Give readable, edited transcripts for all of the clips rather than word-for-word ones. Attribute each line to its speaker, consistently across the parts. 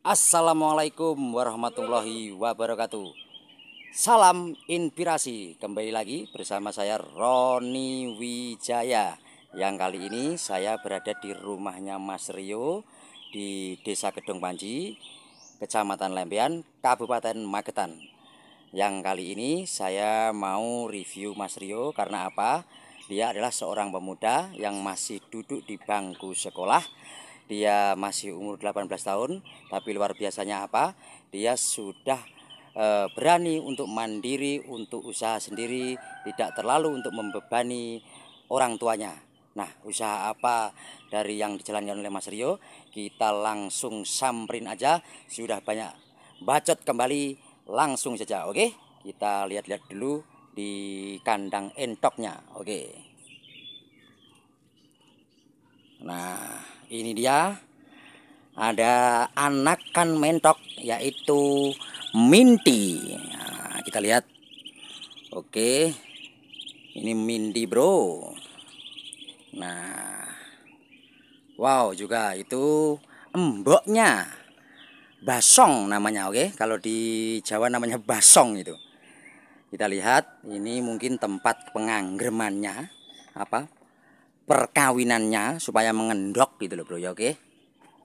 Speaker 1: Assalamualaikum warahmatullahi wabarakatuh. Salam inspirasi. Kembali lagi bersama saya Roni Wijaya. Yang kali ini saya berada di rumahnya Mas Rio di Desa Gedong Panji, Kecamatan Lempean, Kabupaten Magetan. Yang kali ini saya mau review Mas Rio karena apa? Dia adalah seorang pemuda yang masih duduk di bangku sekolah. Dia masih umur 18 tahun, tapi luar biasanya apa? Dia sudah berani untuk mandiri, untuk usaha sendiri, tidak terlalu untuk membebani orang tuanya. Nah, usaha apa dari yang dijalankan oleh Mas Rio? Kita langsung samperin aja. Sudah banyak bacot kembali, langsung saja. Oke, kita lihat-lihat dulu di kandang entoknya. Oke. Nah, ini dia. Ada anakan mentok yaitu Minty. Nah, kita lihat. Oke. Ini Minty, Bro. Nah. Wow, juga itu emboknya. Basong namanya, oke. Kalau di Jawa namanya basong itu. Kita lihat, ini mungkin tempat penganggremannya, apa? Perkawinannya supaya mengendok gitu loh, Bro, ya, oke.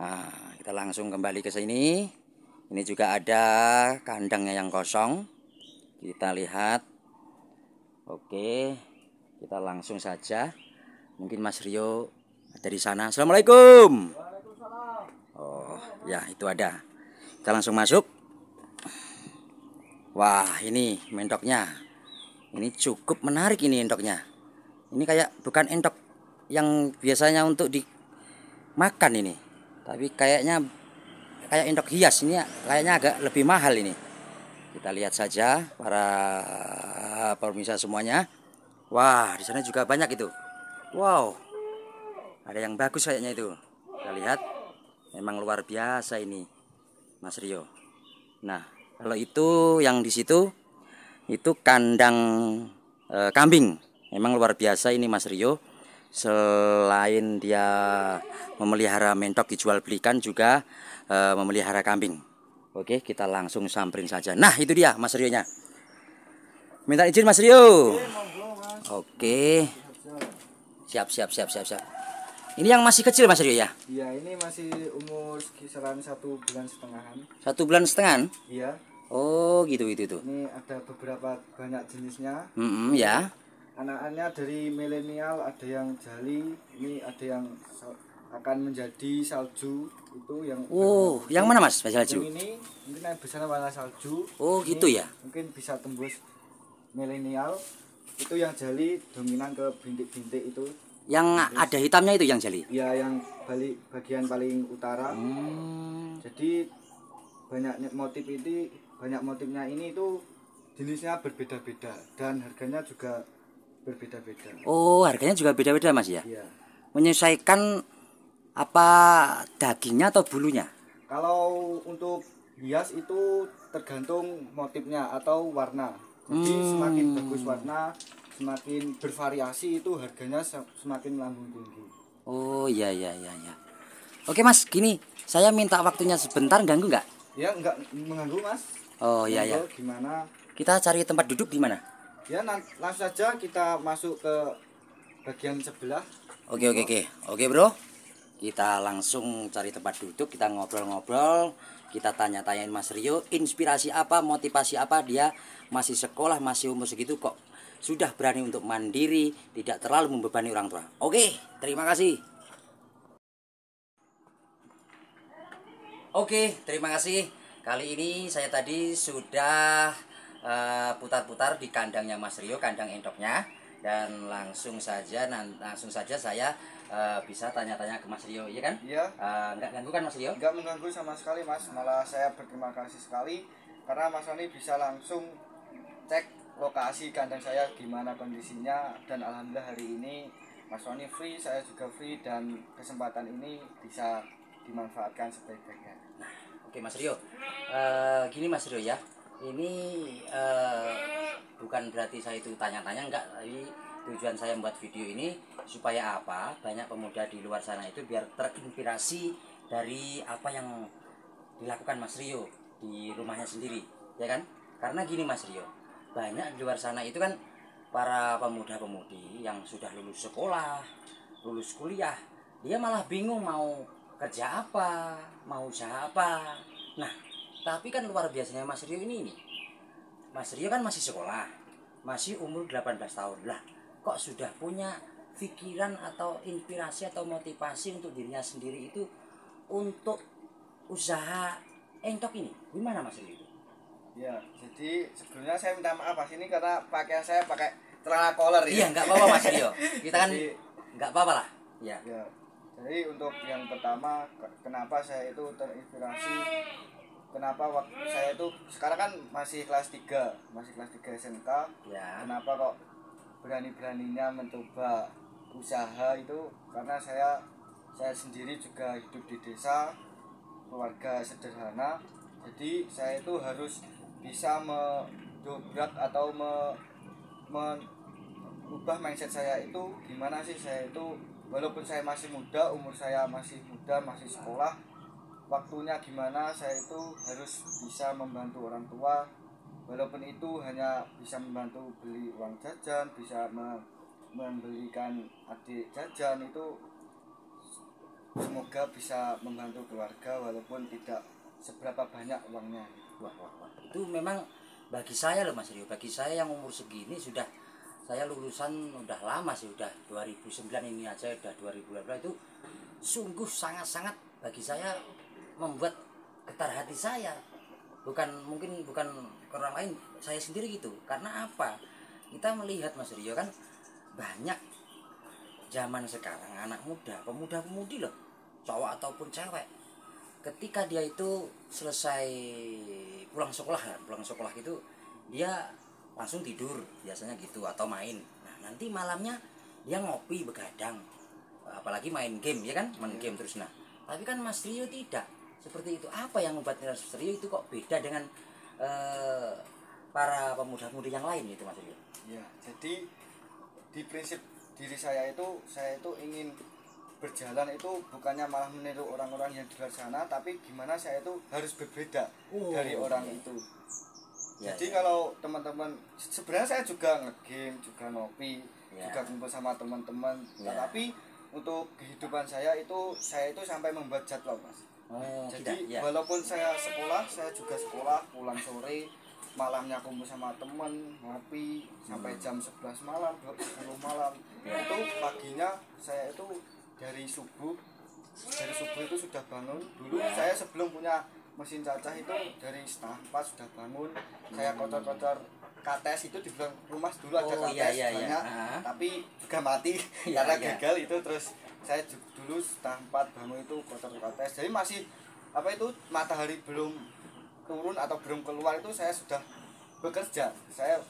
Speaker 1: Nah, kita langsung kembali ke sini. Ini juga ada kandangnya yang kosong. Kita lihat. Oke, kita langsung saja. Mungkin Mas Rio ada di sana. Assalamualaikum. Oh, ya itu ada. Kita langsung masuk. Wah, ini mentoknya. Ini cukup menarik ini entoknya. Ini kayak bukan entok yang biasanya untuk dimakan ini. Tapi kayaknya kayak endok hias ini, kayaknya agak lebih mahal ini. Kita lihat saja para pemirsa semuanya. Wah, di sana juga banyak itu. Wow, ada yang bagus kayaknya itu. Kita lihat, memang luar biasa ini, Mas Rio. Nah, kalau itu yang di situ itu kandang kambing. Memang luar biasa ini Mas Rio. Selain dia memelihara mentok dijual belikan, juga memelihara kambing. Oke, kita langsung samperin saja. Nah, itu dia Mas Rio-nya. Minta izin Mas Rio. Oke. Siap. Ini yang masih kecil Mas Rio ya?
Speaker 2: Iya, ini masih umur kisaran 1,5 bulan.
Speaker 1: 1,5 bulan?
Speaker 2: Iya.
Speaker 1: Oh, gitu itu.
Speaker 2: Ini ada beberapa banyak jenisnya.
Speaker 1: Ya.
Speaker 2: Anak-anaknya dari milenial, ada yang jali, ini ada yang akan menjadi salju, itu yang.
Speaker 1: Oh, yang mana Mas? Salju.
Speaker 2: Yang ini mungkin yang besar warna salju.
Speaker 1: Oh,
Speaker 2: ini
Speaker 1: gitu ya.
Speaker 2: Mungkin bisa tembus milenial. Itu yang jali dominan ke bintik-bintik itu.
Speaker 1: Yang ada hitamnya itu yang jali.
Speaker 2: Ya, yang bagian paling utara. Jadi banyak motifnya ini itu jenisnya berbeda-beda dan harganya juga berbeda-beda.
Speaker 1: Oh, harganya juga beda-beda Mas ya?
Speaker 2: Iya.
Speaker 1: Menyesuaikan apa dagingnya atau bulunya?
Speaker 2: Kalau untuk hias itu tergantung motifnya atau warna. Jadi semakin bagus warna, semakin bervariasi, itu harganya semakin melambung tinggi.
Speaker 1: Oh iya. Oke Mas, gini, saya minta waktunya sebentar, ganggu nggak?
Speaker 2: Ya, nggak mengganggu Mas.
Speaker 1: Oh iya.
Speaker 2: Gimana?
Speaker 1: Kita cari tempat duduk di mana?
Speaker 2: Ya, langsung saja kita masuk ke bagian sebelah.
Speaker 1: Oke Bro. Kita langsung cari tempat duduk, kita ngobrol-ngobrol, kita tanya-tanyain Mas Rio, inspirasi apa, motivasi apa, dia masih sekolah, masih umur segitu kok sudah berani untuk mandiri, tidak terlalu membebani orang tua. Oke, terima kasih. Oke, terima kasih. Kali ini saya tadi sudah putar-putar di kandangnya Mas Rio, kandang endoknya, dan langsung saja saya bisa tanya-tanya ke Mas Rio, iya kan?
Speaker 2: Iya.
Speaker 1: Nggak ganggu kan Mas Rio?
Speaker 2: Nggak mengganggu sama sekali Mas, malah saya berterima kasih sekali karena Mas Roni bisa langsung cek lokasi kandang saya gimana kondisinya, dan alhamdulillah hari ini Mas Roni free, saya juga free, dan kesempatan ini bisa dimanfaatkan sebaik-baiknya.
Speaker 1: Nah, oke Mas Rio, gini Mas Rio ya, ini bukan berarti saya itu tanya-tanya, enggak. Tapi tujuan saya membuat video ini supaya apa? Banyak pemuda di luar sana itu biar terinspirasi dari apa yang dilakukan Mas Rio di rumahnya sendiri, ya kan? Karena gini Mas Rio, banyak di luar sana itu kan para pemuda-pemudi yang sudah lulus sekolah, lulus kuliah, dia malah bingung mau kerja apa, mau usaha apa. Nah, tapi kan luar biasanya Mas Rio ini. Mas Rio kan masih sekolah, masih umur 18 tahun lah. Kok sudah punya pikiran atau inspirasi atau motivasi untuk dirinya sendiri itu untuk usaha entok ini? Gimana Mas Rio?
Speaker 2: Ya, jadi sebelumnya saya minta maaf Mas ini karena pakaian saya pakai celana collar ya.
Speaker 1: Iya, nggak apa-apa Mas Rio. Kita kan
Speaker 2: Jadi,
Speaker 1: nggak apa-apa lah. Ya.
Speaker 2: ya. Jadi untuk yang pertama kenapa saya itu terinspirasi, kenapa waktu saya itu sekarang kan masih kelas 3 SMK.
Speaker 1: Ya.
Speaker 2: Kenapa kok berani-beraninya mencoba usaha itu karena saya sendiri juga hidup di desa, keluarga sederhana. Jadi saya itu harus bisa mendobrak atau mengubah mindset saya itu gimana sih. Saya itu walaupun saya masih muda, umur saya masih muda, masih sekolah, waktunya gimana saya itu harus bisa membantu orang tua, walaupun itu hanya bisa membantu beli uang jajan, bisa membelikan adik jajan, itu semoga bisa membantu keluarga walaupun tidak seberapa banyak uangnya.
Speaker 1: Wah. Itu memang bagi saya loh Mas Rio, bagi saya yang umur segini sudah, saya lulusan udah lama sih, udah 2009 ini aja udah 2012, itu sungguh sangat-sangat bagi saya membuat getar hati saya. Mungkin bukan orang lain, saya sendiri gitu. Karena apa? Kita melihat Mas Rio kan banyak zaman sekarang anak muda, pemuda-pemudi loh, cowok ataupun cewek, ketika dia itu selesai pulang sekolah gitu, dia langsung tidur biasanya gitu atau main. Nah, nanti malamnya dia ngopi begadang, apalagi main game, ya kan, main game terus. Nah, tapi kan Mas Rio tidak seperti itu. Apa yang membuat Mas Rio itu kok beda dengan para pemuda-pemudi yang lain itu Mas Rio?
Speaker 2: Ya, jadi di prinsip diri saya itu ingin berjalan itu bukannya malah meniru orang-orang yang di luar sana, tapi gimana saya itu harus berbeda dari orang itu. Jadi kalau teman-teman, sebenarnya saya juga ngegame, juga ngopi, juga kumpul sama teman-teman, tapi untuk kehidupan saya itu sampai membuat jadwal Mas. Jadi walaupun saya sekolah, saya juga sekolah, pulang sore, malamnya kumpul sama temen, ngopi sampai jam 11 malam, 10 malam. Itu paginya saya itu dari subuh itu sudah bangun. Dulu saya sebelum punya mesin cacah itu dari setengah 4 sudah bangun. Saya kotor-kotor kates itu di belakang rumah dulu ada kates banyak, tapi juga mati karena gagal itu. Terus saya dulu setengah 4 bangun itu kotor kates. Jadi masih matahari belum turun atau belum keluar itu saya sudah bekerja. Saya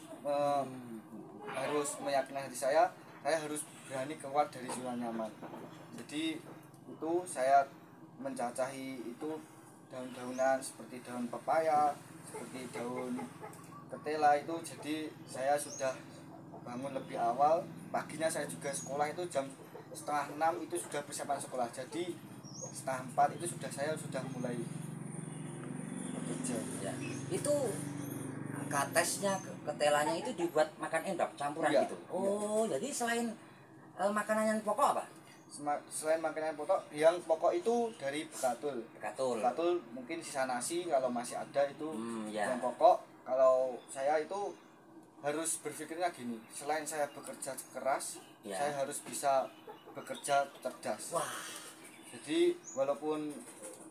Speaker 2: harus meyakinkan hati saya harus berani keluar dari zona nyaman. Jadi itu saya mencacahi itu daun-daunan seperti daun pepaya, seperti daun ketela itu. Jadi saya sudah bangun lebih awal. Paginya saya juga sekolah itu jam setengah 6 itu sudah persiapan sekolah. Jadi setengah 4 itu saya sudah mulai bekerja.
Speaker 1: Ya. Itu katesnya, ketelanya itu dibuat makan endok campuran gitu. Jadi selain makanan yang pokok apa?
Speaker 2: Selain makanan pokok, yang pokok itu dari bekatul mungkin sisa nasi kalau masih ada itu. Yang pokok, kalau saya itu harus berpikirnya gini, selain saya bekerja keras, saya harus bisa bekerja cerdas. Jadi walaupun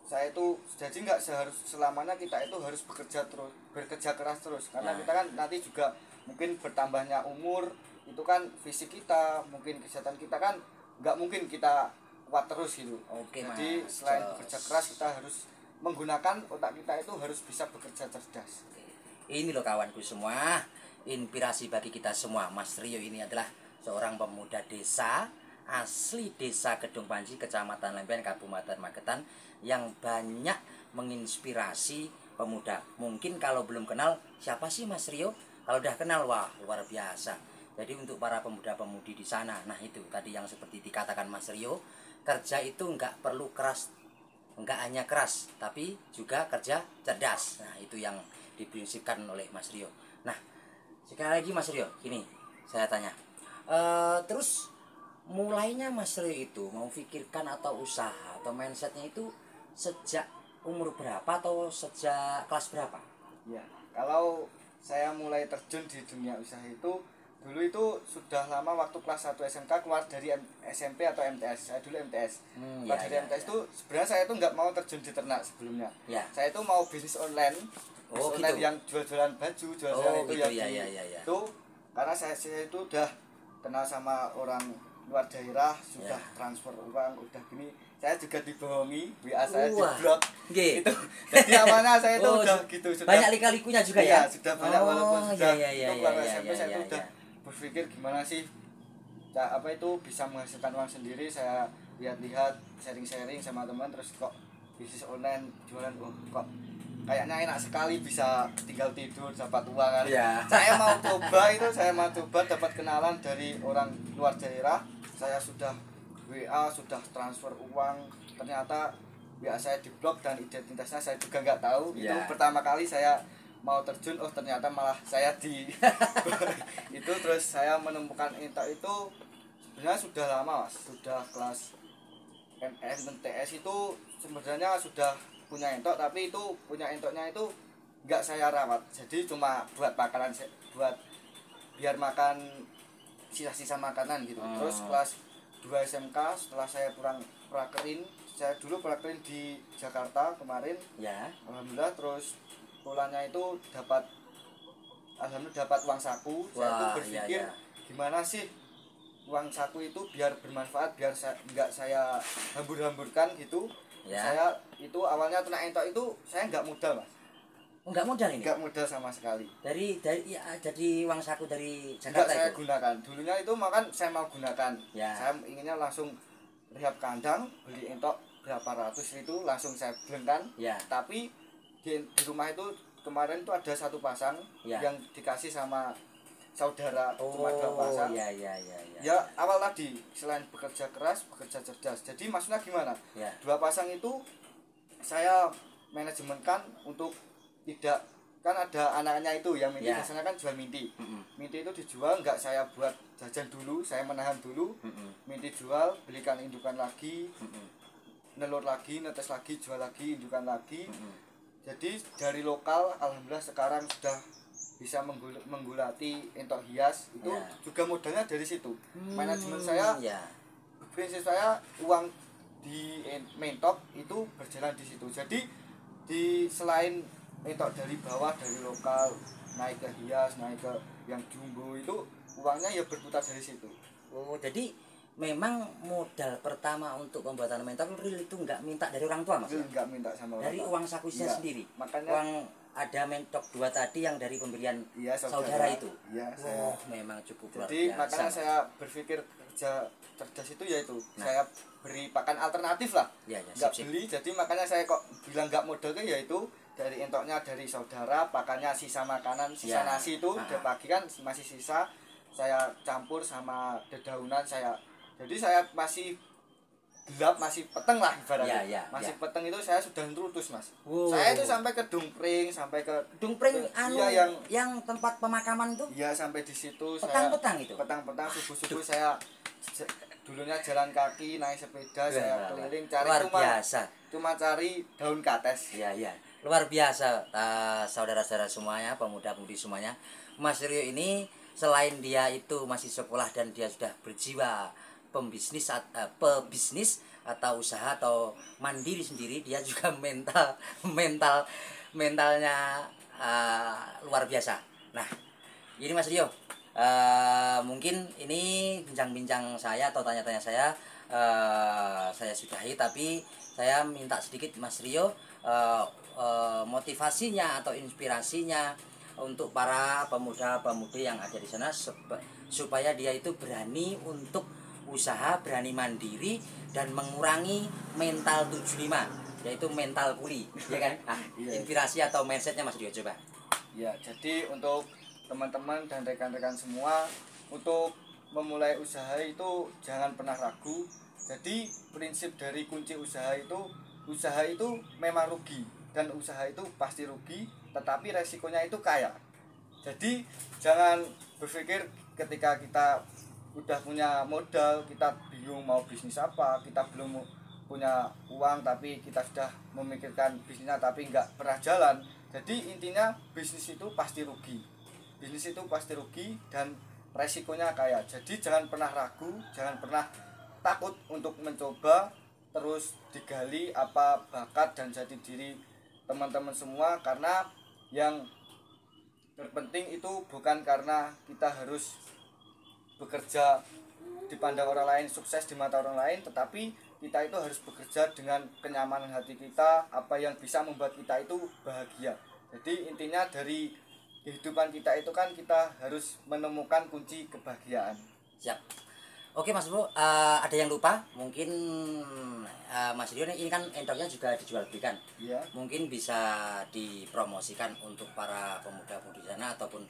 Speaker 2: saya itu nggak selamanya kita itu harus bekerja keras terus, karena kita kan nanti juga mungkin bertambahnya umur itu kan fisik kita, mungkin kesehatan kita kan nggak mungkin kita kuat terus gitu. Jadi selain bekerja keras, kita harus menggunakan otak kita itu harus bisa bekerja cerdas.
Speaker 1: Ini loh kawanku semua, inspirasi bagi kita semua. Mas Rio ini adalah seorang pemuda desa, asli desa Kedung Panji, Kecamatan Lempen, Kabupaten Magetan, yang banyak menginspirasi pemuda. Mungkin kalau belum kenal, siapa sih Mas Rio? Kalau udah kenal, wah luar biasa. Jadi untuk para pemuda-pemudi di sana, nah itu tadi yang seperti dikatakan Mas Rio, kerja itu nggak perlu keras enggak hanya keras tapi juga kerja cerdas. Nah, itu yang diprinsipkan oleh Mas Rio. Nah, sekali lagi Mas Rio, gini saya tanya, terus mulainya Mas Rio itu mau pikirkan atau usaha atau mindsetnya itu sejak umur berapa atau sejak kelas berapa?
Speaker 2: Ya, kalau saya mulai terjun di dunia usaha itu dulu itu sudah lama, waktu kelas 1 SMK keluar dari SMP atau MTS. Saya dulu MTS. Keluar dari MTS itu sebenarnya saya itu nggak mau terjun di ternak sebelumnya.
Speaker 1: Ya.
Speaker 2: Saya itu mau bisnis online.
Speaker 1: Oh,
Speaker 2: online
Speaker 1: gitu.
Speaker 2: yang jual-jualan baju, jual-jualan itu
Speaker 1: gitu,
Speaker 2: ya,
Speaker 1: ya.
Speaker 2: itu karena saya itu udah kenal sama orang luar daerah, sudah transfer uang, udah gini. Saya juga dibohongi, WA saya di blok gitu. Jadi awalnya saya itu udah gitu, sudah
Speaker 1: banyak lika-likunya juga ya.
Speaker 2: Sudah banyak, walaupun sudah itu keluar SMP saya itu
Speaker 1: ya.
Speaker 2: udah berpikir gimana sih apa itu bisa menghasilkan uang sendiri. Saya lihat-lihat, sharing-sharing sama teman, terus kok bisnis online jualan, kok kayaknya enak sekali, bisa tinggal tidur dapat uang kan. Saya mau coba dapat kenalan dari orang luar daerah. Saya sudah WA, sudah transfer uang, ternyata WA saya diblok dan identitasnya saya juga nggak tahu. Itu pertama kali saya mau terjun, ternyata malah saya di itu. Terus saya menemukan Entok itu sebenarnya sudah lama Mas, sudah kelas MTS itu sebenarnya sudah punya Entok, tapi itu punya Entoknya itu nggak saya rawat, jadi cuma buat makanan, buat biar makan sisa-sisa makanan gitu. Terus kelas 2 SMK setelah saya prakerin, saya dulu prakerin di Jakarta kemarin alhamdulillah. Terus pulangnya itu dapat uang saku. Saya itu berpikir gimana sih uang saku itu biar bermanfaat, biar nggak saya hambur-hamburkan gitu. Saya itu awalnya ternak Entok itu saya nggak modal Mas.
Speaker 1: Enggak modal ini?
Speaker 2: Enggak modal sama sekali.
Speaker 1: Jadi uang saku dari Jakarta
Speaker 2: saya gunakan. Dulunya itu makan saya mau gunakan. Saya inginnya langsung rehab kandang, beli Entok berapa ratus itu langsung saya belengkan. Tapi di rumah itu kemarin itu ada satu pasang yang dikasih sama saudara, cuma 2 pasang. Ya awal tadi selain bekerja keras, bekerja cerdas. Jadi maksudnya gimana? 2 pasang itu saya manajemenkan untuk tidak, kan ada anaknya itu yang minti, biasanya kan jual minti. Minti itu dijual, nggak saya buat jajan dulu, saya menahan dulu. Minti jual, belikan indukan lagi, nelur lagi, netes lagi, jual lagi, indukan lagi. Jadi dari lokal alhamdulillah sekarang sudah bisa menggulati Entok hias. Itu juga modalnya dari situ. Manajemen saya, prinsip saya uang di Mentok itu berjalan di situ. Jadi selain Entok dari bawah, dari lokal naik ke hias, naik ke yang jumbo, itu uangnya ya berputar dari situ.
Speaker 1: Jadi memang modal pertama untuk pembuatan Mentok real itu nggak minta dari orang tua Mas?
Speaker 2: Nggak minta sama orang tua.
Speaker 1: Dari uang sakunya sendiri.
Speaker 2: Makanya
Speaker 1: uang ada Mentok 2 tadi yang dari pemberian saudara itu. Memang cukup luar biasa.
Speaker 2: Jadi makanya saya berpikir kerja cerdas itu yaitu saya beri pakan alternatif lah. Nggak beli. Jadi makanya saya kok bilang nggak modal itu yaitu dari Entoknya dari saudara, pakannya sisa makanan, sisa nasi itu udah pagi kan masih sisa, saya campur sama dedaunan. Jadi saya masih gelap, masih peteng lah ibaratnya. Masih peteng itu saya sudah nerutus Mas. Saya itu sampai ke Dungpring,
Speaker 1: yang tempat pemakaman itu.
Speaker 2: Sampai di situ.
Speaker 1: Petang-petang itu.
Speaker 2: Petang-petang subuh-subuh saya dulunya jalan kaki, naik sepeda, saya keliling cari cuma cari daun kates.
Speaker 1: Luar biasa, saudara-saudara semuanya, pemuda-pemudi semuanya. Mas Rio ini selain dia itu masih sekolah dan dia sudah berjiwa pebisnis atau usaha atau mandiri sendiri, dia juga mentalnya luar biasa. Nah, ini Mas Rio, mungkin ini bincang-bincang saya atau tanya-tanya saya sudahi, tapi saya minta sedikit Mas Rio motivasinya atau inspirasinya untuk para pemuda-pemudi yang ada di sana supaya dia itu berani untuk usaha, berani mandiri dan mengurangi mental 75, yaitu mental kuli, ya kan? Inspirasi atau mindsetnya Mas Rio coba.
Speaker 2: Jadi untuk teman-teman dan rekan-rekan semua, untuk memulai usaha itu jangan pernah ragu. Jadi prinsip dari kunci usaha itu usaha itu memang rugi dan usaha itu pasti rugi, tetapi resikonya itu kaya. Jadi jangan berpikir ketika kita udah punya modal, kita bingung mau bisnis apa, kita belum punya uang tapi kita sudah memikirkan bisnisnya tapi nggak pernah jalan. Jadi intinya bisnis itu pasti rugi, bisnis itu pasti rugi dan resikonya kaya. Jadi jangan pernah ragu, jangan pernah takut untuk mencoba, terus digali apa bakat dan jati diri teman-teman semua, karena yang terpenting itu bukan karena kita harus bekerja dipandang orang lain, sukses di mata orang lain, tetapi kita itu harus bekerja dengan kenyamanan hati kita, apa yang bisa membuat kita itu bahagia. Jadi intinya dari kehidupan kita itu kan kita harus menemukan kunci kebahagiaan.
Speaker 1: Siap. Oke Mas Bro, ada yang lupa mungkin Mas Rio ini kan endoknya juga dijual belikan.
Speaker 2: Iya.
Speaker 1: Mungkin bisa dipromosikan untuk para pemuda-pemudi sana ataupun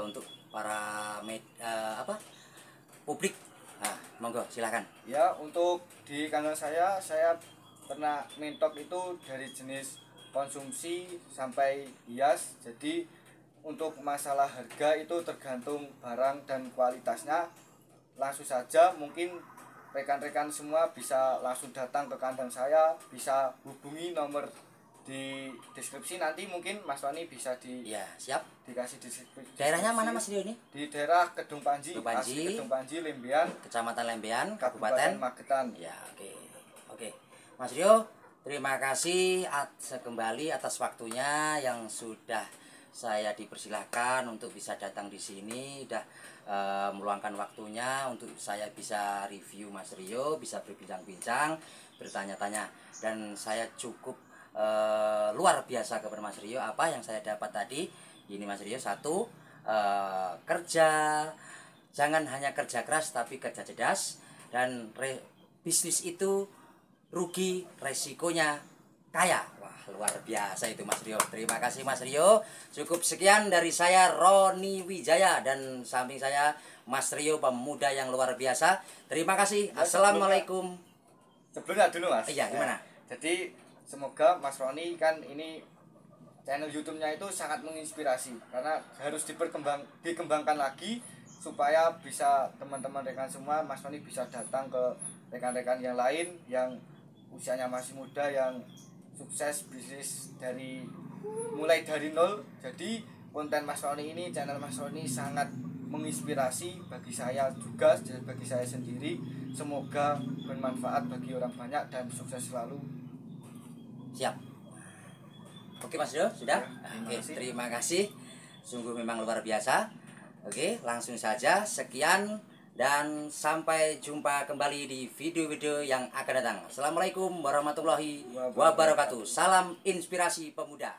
Speaker 1: untuk para publik. Nah, monggo silakan.
Speaker 2: Ya, untuk di kandang saya pernah mentok itu dari jenis konsumsi sampai hias. Jadi untuk masalah harga itu tergantung barang dan kualitasnya. Langsung saja mungkin rekan-rekan semua bisa langsung datang ke kandang saya, bisa hubungi nomor di deskripsi, nanti mungkin Mas Tony bisa
Speaker 1: Ya, siap.
Speaker 2: dikasih deskripsi.
Speaker 1: Daerahnya mana Mas Rio ini?
Speaker 2: Di daerah Kedung Panji,
Speaker 1: Kedung
Speaker 2: Panji, Lembean,
Speaker 1: Kecamatan Lembean,
Speaker 2: Kabupaten
Speaker 1: Kabupaten
Speaker 2: Magetan.
Speaker 1: Ya, oke. Mas Rio, terima kasih kembali atas waktunya yang sudah saya dipersilahkan untuk bisa datang di sini, udah meluangkan waktunya untuk saya bisa review Mas Rio, bisa berbincang-bincang, bertanya-tanya, dan saya cukup luar biasa kepada Mas Rio. Apa yang saya dapat tadi ini Mas Rio, satu, kerja jangan hanya kerja keras tapi kerja cerdas, dan bisnis itu rugi, resikonya kaya. Wah, luar biasa itu Mas Rio. Terima kasih Mas Rio. Cukup sekian dari saya, Roni Wijaya, dan samping saya Mas Rio, pemuda yang luar biasa. Terima kasih. Assalamualaikum.
Speaker 2: Sebelumnya dulu Mas.
Speaker 1: Iya, gimana?
Speaker 2: Jadi semoga Mas Roni kan ini channel YouTube-nya itu sangat menginspirasi, karena harus dikembangkan lagi supaya bisa teman-teman rekan semua, Mas Roni bisa datang ke rekan-rekan yang lain yang usianya masih muda, yang sukses bisnis mulai dari nol. Jadi konten Mas Roni ini, channel Mas Roni sangat menginspirasi bagi saya juga, bagi saya sendiri. Semoga bermanfaat bagi orang banyak dan sukses selalu.
Speaker 1: Siap. Oke Mas Rio, sudah?
Speaker 2: Ya,
Speaker 1: terima kasih. Sungguh memang luar biasa. Oke, langsung saja. Sekian dan sampai jumpa kembali di video-video yang akan datang. Assalamualaikum warahmatullahi wabarakatuh. Salam inspirasi pemuda.